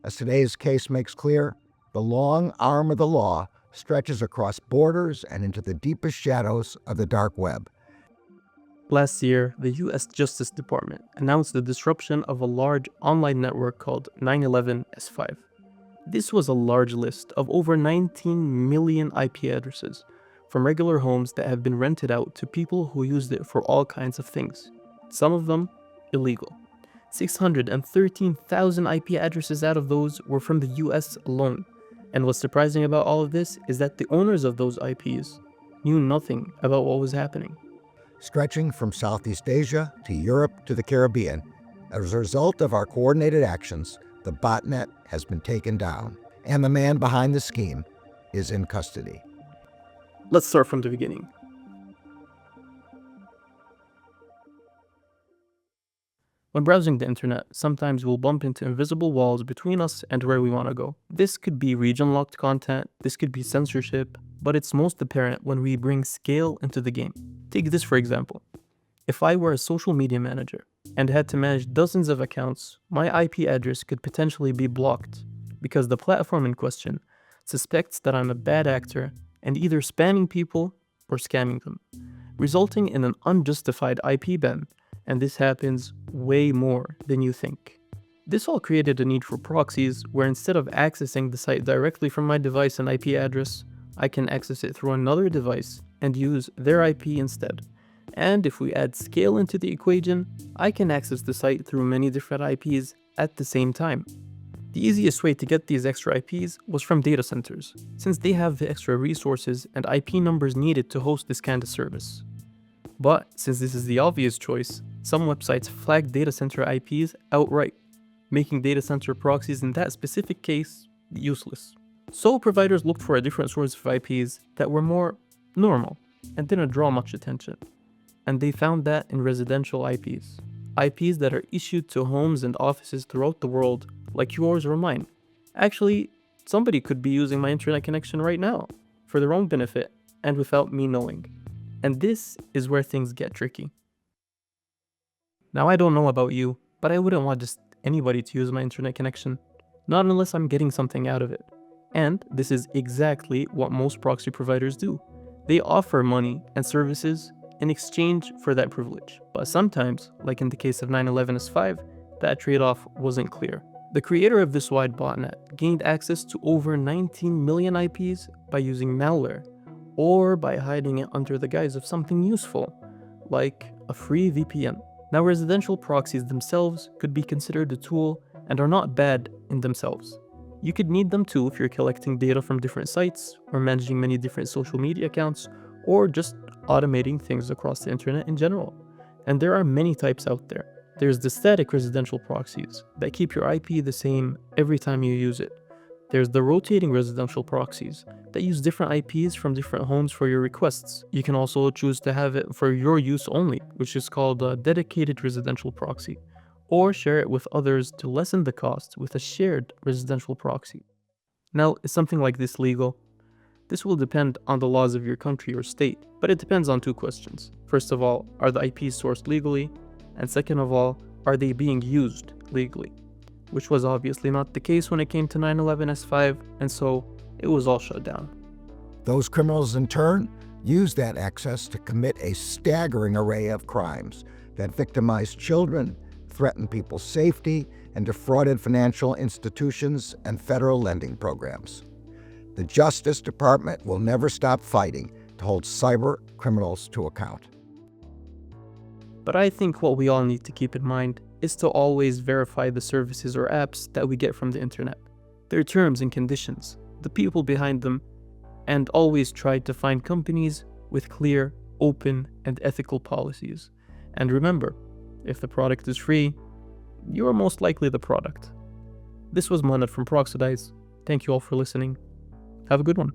As today's case makes clear, the long arm of the law stretches across borders and into the deepest shadows of the dark web. Last year, the US Justice Department announced the disruption of a large online network called 911S5. This was a large list of over 19 million IP addresses from regular homes that have been rented out to people who used it for all kinds of things, some of them illegal. 613,000 IP addresses out of those were from the US alone. And what's surprising about all of this is that the owners of those IPs knew nothing about what was happening. Stretching from Southeast Asia to Europe to the Caribbean, as a result of our coordinated actions, the botnet has been taken down, and the man behind the scheme is in custody. Let's start from the beginning. When browsing the internet, sometimes we'll bump into invisible walls between us and where we want to go. This could be region-locked content, this could be censorship, but it's most apparent when we bring scale into the game. Take this for example. If I were a social media manager and had to manage dozens of accounts, my IP address could potentially be blocked because the platform in question suspects that I'm a bad actor and either spamming people or scamming them, resulting in an unjustified IP ban. And this happens way more than you think. This all created a need for proxies where instead of accessing the site directly from my device and IP address, I can access it through another device and use their IP instead. And if we add scale into the equation, I can access the site through many different IPs at the same time. The easiest way to get these extra IPs was from data centers, since they have the extra resources and IP numbers needed to host this kind of service. But since this is the obvious choice, some websites flag data center IPs outright, making data center proxies in that specific case useless. So providers looked for a different source of IPs that were more normal and didn't draw much attention. And they found that in residential IPs. IPs that are issued to homes and offices throughout the world, like yours or mine. Actually, somebody could be using my internet connection right now, for their own benefit, and without me knowing. And this is where things get tricky. Now I don't know about you, but I wouldn't want just anybody to use my internet connection, not unless I'm getting something out of it. And this is exactly what most proxy providers do. They offer money and services in exchange for that privilege. But sometimes, like in the case of 911S5, that trade-off wasn't clear. The creator of this wide botnet gained access to over 19 million IPs by using malware, or by hiding it under the guise of something useful, like a free VPN. Now, residential proxies themselves could be considered a tool and are not bad in themselves. You could need them too if you're collecting data from different sites, or managing many different social media accounts, or just automating things across the internet in general. And there are many types out there. There's the static residential proxies that keep your IP the same every time you use it. There's the rotating residential proxies that use different IPs from different homes for your requests. You can also choose to have it for your use only, which is called a dedicated residential proxy, or share it with others to lessen the cost with a shared residential proxy. Now, is something like this legal? This will depend on the laws of your country or state, but it depends on two questions. First of all, are the IPs sourced legally? And second of all, are they being used legally? Which was obviously not the case when it came to 911S5, and so it was all shut down. Those criminals, in turn, used that access to commit a staggering array of crimes that victimized children, threatened people's safety, and defrauded financial institutions and federal lending programs. The Justice Department will never stop fighting to hold cyber criminals to account. But I think what we all need to keep in mind is to always verify the services or apps that we get from the internet, their terms and conditions, the people behind them, and always try to find companies with clear, open, and ethical policies. And remember, if the product is free, you are most likely the product. This was Manad from Proxidize. Thank you all for listening. Have a good one.